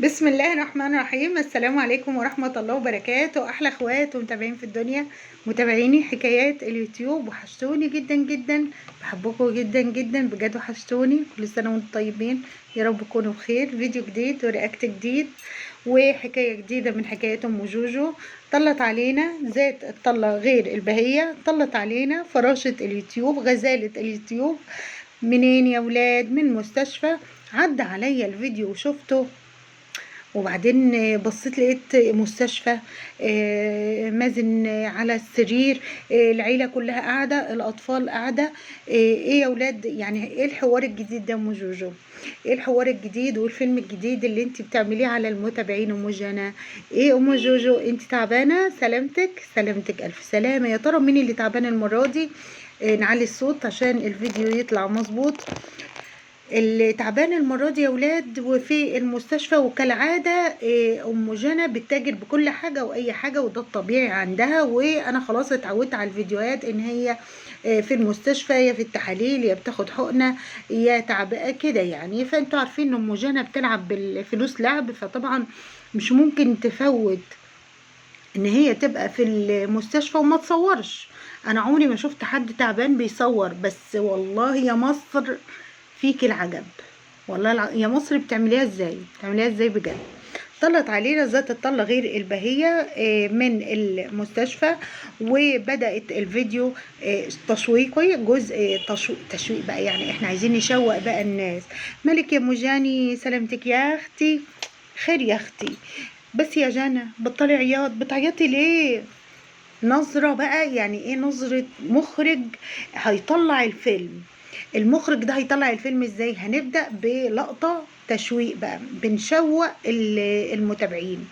بسم الله الرحمن الرحيم. السلام عليكم ورحمة الله وبركاته. أحلى أخوات ومتابعين في الدنيا، متابعيني حكايات اليوتيوب، وحشتوني جدا جدا، بحبكم جدا جدا بجد، وحشتوني. كل سنة وانتم طيبين، يا رب تكونوا بخير. فيديو جديد ورياكت جديد وحكاية جديدة من حكايات أم جوجو. طلت علينا ذات الطلة غير البهية، طلت علينا فراشة اليوتيوب، غزالة اليوتيوب. منين يا ولاد؟ من مستشفى. عدى عليا الفيديو وشفته، وبعدين بصيت لقيت مستشفى، مازن على السرير، العيلة كلها قاعدة، الأطفال قاعدة. ايه يا ولاد؟ يعني ايه الحوار الجديد ده ام جوجو؟ ايه الحوار الجديد والفيلم الجديد اللي انت بتعمليه على المتابعين ام جنى؟ ايه ام جوجو، انت تعبانة؟ سلامتك سلامتك الف سلامة. يا ترى مين اللي تعبان المرة دي؟ نعلي الصوت عشان الفيديو يطلع مظبوط. اللي تعبان المرة دي يا ولاد وفي المستشفى، وكالعادة أم جنى بتتاجر بكل حاجة وأي حاجة، وده الطبيعي عندها. وأنا خلاص اتعودت على الفيديوهات إن هي في المستشفى، يا في التحاليل، يا بتاخد حقنة، يا تعبانة كده يعني. فانتوا عارفين إن أم جنى بتلعب بالفلوس لعب، فطبعا مش ممكن تفوت إن هي تبقى في المستشفى وما تصورش. أنا عمري ما شفت حد تعبان بيصور، بس والله يا مصر فيك العجب. والله يا مصر بتعمليها ازاي؟ بتعمليها ازاي بجد؟ طلت علينا ذات الطلة غير البهية من المستشفى، وبدأت الفيديو تشويقي، جزء تشويق بقى، يعني احنا عايزين نشوق بقى الناس. مالك يا ام جاني؟ سلامتك يا اختي، خير يا اختي. بس يا جنى بطلي عياط، بتعيطي ليه؟ نظرة بقى، يعني ايه نظرة مخرج هيطلع الفيلم؟ المخرج ده هيطلع الفيلم ازاي؟ هنبدأ بلقطة تشويق بقى، بنشوق المتابعين.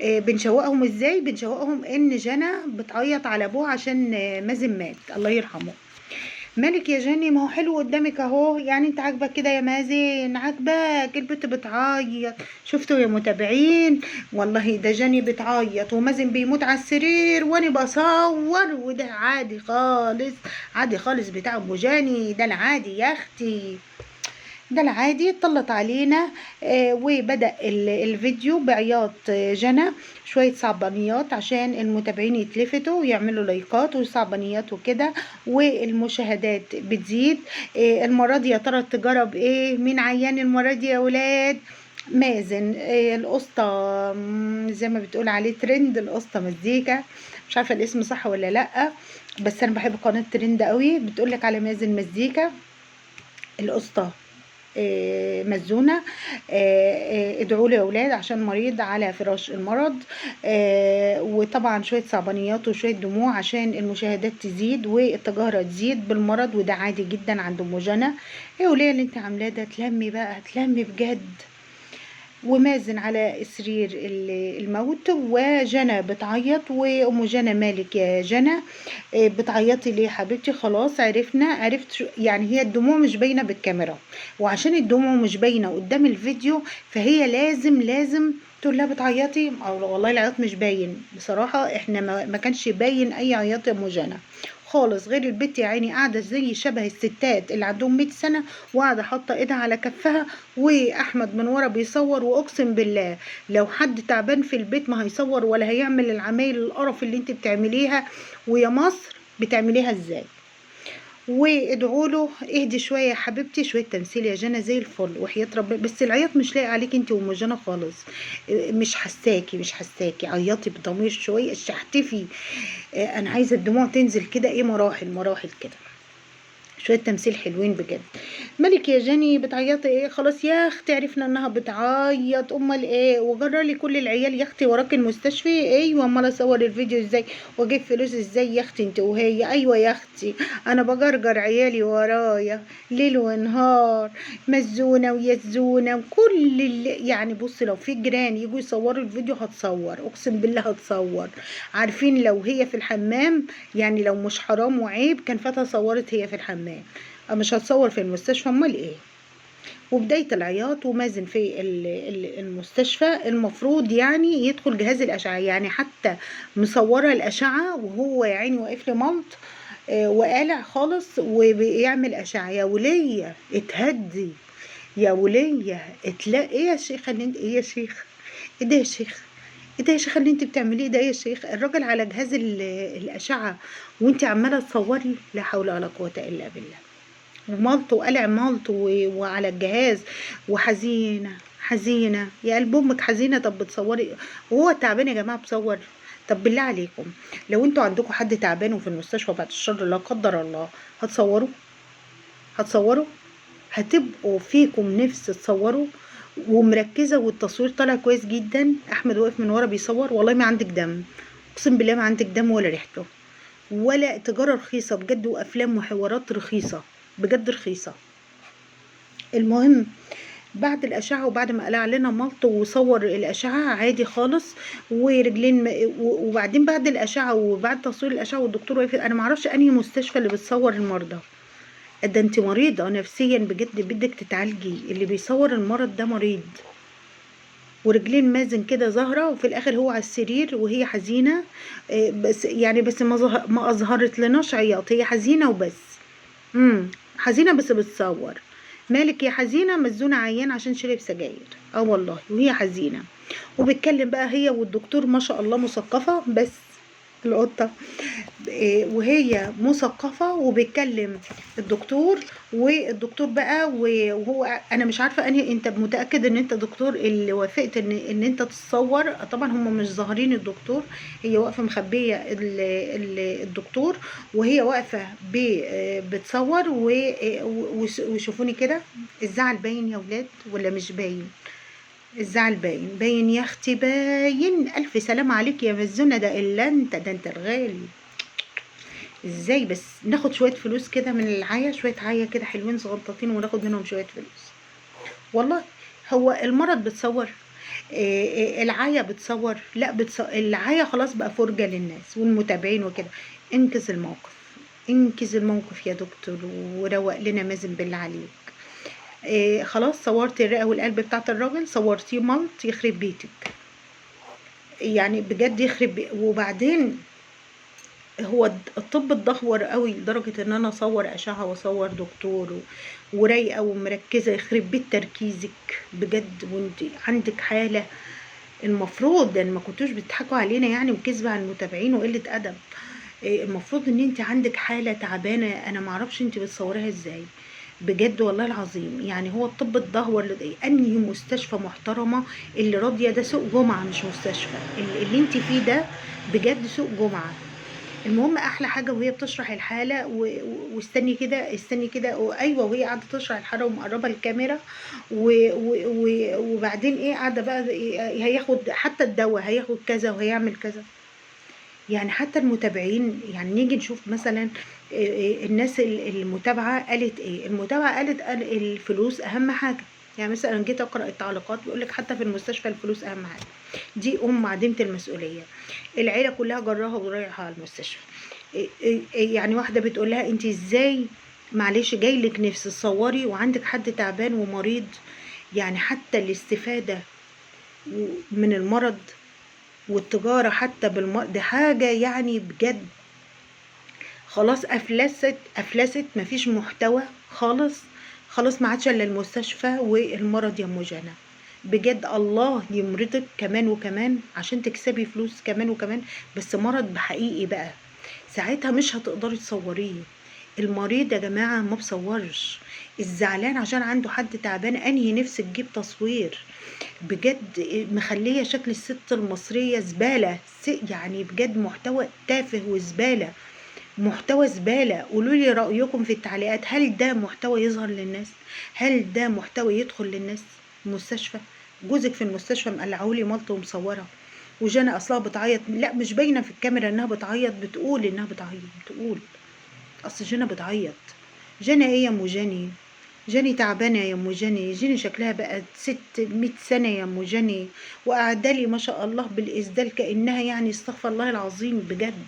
بنشوقهم ازاي؟ بنشوقهم ان جنى بتعيط على ابوها عشان مازن مات، الله يرحمه. مالك يا جني؟ ما هو حلو قدامك اهو، يعني انت عاجبك كده يا مازن؟ عاجبك البت بتعيط؟ شفتوا يا متابعين؟ والله ده جني بتعيط ومازن بيموت على السرير وانا بصور، وده عادي خالص، عادي خالص بتاع ابو جاني، ده العادي يا اختي، ده العادي. طلت علينا وبدأ الفيديو بعياط جنى، شوية صعبانيات عشان المتابعين يتلفتوا ويعملوا لايكات وصعبانيات وكده، والمشاهدات بتزيد. المرة دي يا ترى تجرب ايه؟ مين عيان المرة دي يا ولاد؟ مازن. القسطى، زي ما بتقول عليه ترند، القسطى مزيكا، مش عارفة الاسم صح ولا لأ، بس انا بحب قناة ترند قوي، بتقولك على مازن مزيكا. القسطى مزونة. ادعوا لي يا اولاد عشان مريض على فراش المرض. وطبعا شوية صعبانيات وشوية دموع عشان المشاهدات تزيد والتجارة تزيد بالمرض، وده عادي جدا عند ام جنى. ايه وليه اللي انت عاملاه ده؟ تلمي بقى، تلمي بجد. ومازن على سرير الموت، وجنى بتعيط، وام جنى مالك يا جنى؟ بتعيطي ليه حبيبتي؟ خلاص عرفنا، عرفت يعني هي الدموع مش باينه بالكاميرا، وعشان الدموع مش باينه قدام الفيديو فهي لازم تقول لها بتعيطي. أو والله العياط مش باين بصراحه، احنا ما كانش باين اي عياط يا ام جنى خالص، غير البت يا عيني قاعده زي شبه الستات اللي عندهم 100 سنه، وقاعده حاطه ايدها على كفها، واحمد من ورا بيصور. واقسم بالله لو حد تعبان في البيت ما هيصور ولا هيعمل العمايل القرف اللي انت بتعمليها. ويا مصر بتعمليها ازاي؟ وادعوا له اهدي شويه يا حبيبتي، شويه تمثيل يا جنى زي الفل وحياه ربنا. بس العياط مش لاقي عليك انت وام جنى خالص، مش حساكي، مش حساكي. عيطي بضمير شويه، احتفي. انا عايزه الدموع تنزل كده، ايه، مراحل مراحل كده، شويه تمثيل حلوين بجد. مالك يا جني؟ بتعيطي ايه؟ خلاص يا اختي عرفنا انها بتعيط، امال ايه؟ وجرى لي كل العيال يا اختي وراك المستشفى؟ ايوه، امال اصور الفيديو ازاي واجيب فلوس ازاي يا اختي انت وهي؟ ايوه يا اختي، انا بجرجر عيالي ورايا ليل ونهار، مزونه ويزونه وكل اللي يعني. بص لو في جيران يجوا يصوروا الفيديو هتصور، اقسم بالله هتصور. عارفين لو هي في الحمام، يعني لو مش حرام وعيب كان فاتها صورت هي في الحمام، مش هتصور في المستشفى، امال ايه؟ وبداية العياط ومازن في المستشفى، المفروض يعني يدخل جهاز الأشعة، يعني حتى مصورة الأشعة وهو يا عيني واقف لي ملط وقالع خالص وبيعمل أشعة. يا ولية اتهدي، يا وليه تلاقي ايه يا شيخه اللي انت ايه يا شيخ؟ ايه ده يا شيخ؟ ايه ده يا شيخه اللي انت بتعمليه ده يا شيخ؟ الراجل على جهاز الاشعه وانت عماله تصوري؟ لا حول ولا قوه الا بالله. ومالته وقلع مالته وعلى الجهاز وحزينه حزينه يا قلب امك حزينه. طب بتصوري وهو تعبان يا جماعه بصور؟ طب بالله عليكم لو انتوا عندكم حد تعبان وفي المستشفى بعد الشر لا قدر الله هتصوروا؟ هتصوروا؟ هتبقوا فيكم نفس تصوروا ومركزه والتصوير طالع كويس جدا؟ احمد واقف من ورا بيصور والله ما عندك دم، اقسم بالله ما عندك دم ولا ريحته ولا تجاره رخيصه بجد، وافلام وحوارات رخيصه بجد رخيصه. المهم بعد الاشعه وبعد ما قلع لنا ملط وصور الاشعه عادي خالص ورجلين وبعدين بعد الاشعه وبعد تصوير الاشعه والدكتور واقف، انا معرفش انهي مستشفى اللي بتصور المرضى. ده انت مريضه نفسيا بجد بدك تتعالجي، اللي بيصور المرض ده مريض. ورجلين مازن كده ظاهره وفي الاخر هو على السرير وهي حزينه. بس يعني بس ما اظهرت لناش عياط، هي حزينه وبس. حزينه بس بتصور. مالك يا حزينه؟ مزونه عيان عشان شرب سجاير. اه والله وهي حزينه. وبتكلم بقى هي والدكتور ما شاء الله مثقفه بس القطه وهي مثقفة وبيتكلم الدكتور. والدكتور بقى وهو انا مش عارفة انهي، انت متأكد ان انت دكتور اللي وافقت ان انت تتصور؟ طبعا هم مش ظاهرين الدكتور، هي واقفة مخبية الدكتور وهي واقفة بتصور وشوفوني كده. الزعل باين يا ولاد ولا مش باين؟ الزعل باين باين يا اختي باين. الف سلام عليك يا مزونة، ده الا انت ده انت الغالي. ازاي بس ناخد شويه فلوس كده من العيا، شويه عيا كده حلوين صغنطاطين وناخد منهم شويه فلوس؟ والله هو المرض بتصور؟ العيا بتصور؟ لا العيا خلاص بقى فرجه للناس والمتابعين وكده. انقذ الموقف، انقذ الموقف يا دكتور وروق لنا مازن بالله عليك. خلاص صورتي الرئه والقلب بتاعت الراجل، صورتيه ملط يخرب بيتك يعني بجد يخرب وبعدين هو الطب اتدهور قوي لدرجة ان انا اصور اشعة واصور دكتور ورايقة ومركزة يخرب بيت تركيزك بجد وانت عندك حالة. المفروض ان ما كنتوش بتضحكوا علينا يعني وكذب على المتابعين وقلة ادب. المفروض ان انت عندك حالة تعبانة، انا معرفش انت بتصوريها ازاي بجد والله العظيم. يعني هو الطب اتدهور انهي مستشفى محترمة اللي راضية؟ ده سوق جمعة مش مستشفى اللي انت فيه ده، بجد سوق جمعة. المهم احلى حاجه وهي بتشرح الحاله واستني كده استني كده ايوه وهي قاعده تشرح الحاله ومقربه الكاميرا وبعدين ايه قاعده بقى هياخد حتى الدواء هياخد كذا وهيعمل كذا. يعني حتى المتابعين يعني نيجي نشوف مثلا الناس المتابعه قالت ايه. المتابعه قالت الفلوس اهم حاجه. يعني مثلا جيت اقرا التعليقات بيقول لك حتى في المستشفى الفلوس اهم حاجه. دي عديمه المسؤوليه، العيله كلها جراها ورايحه على المستشفى. يعني واحده بتقول لها انت ازاي معلش جاي لك نفس تصوري وعندك حد تعبان ومريض؟ يعني حتى الاستفاده من المرض والتجاره حتى بالمرض دي حاجه يعني بجد خلاص افلست مفيش محتوى خالص. خلاص ما عادش الا المستشفى والمرض يا ام جنى. بجد الله يمرضك كمان وكمان عشان تكسبي فلوس كمان وكمان، بس مرض بحقيقي بقى ساعتها مش هتقدري تصوريه. المريض يا جماعه ما بصورش، الزعلان عشان عنده حد تعبان انهي نفسك تجيب تصوير. بجد مخليه شكل الست المصريه زباله، يعني بجد محتوى تافه وزباله، محتوى زبالة. قولوا لي رأيكم في التعليقات، هل ده محتوى يظهر للناس؟ هل ده محتوى يدخل للناس؟ المستشفى جوزك في المستشفى مقلعولي مالته ومصورة وجانا اصلها بتعيط، لا مش باينه في الكاميرا انها بتعيط، بتقول انها بتعيط بتقول اصل جانا بتعيط. جانا ايه يا ام جاني؟ جاني تعبانه يا ام جاني، جاني شكلها بقت 600 سنه يا ام جاني وقعدالي ما شاء الله بالاسدال كانها يعني استغفر الله العظيم بجد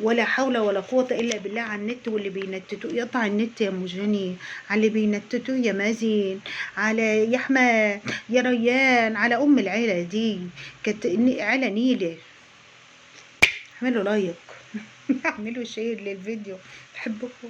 ولا حول ولا قوة إلا بالله. على النت واللي بينتتوه يقطع النت يا مجاني، على اللي بينتتوه يا مازن، على يا أحمد يا ريان، على أم العيلة دي كانت عيلة نيلة. اعملوا لايك اعملوا شير للفيديو، بحبكم.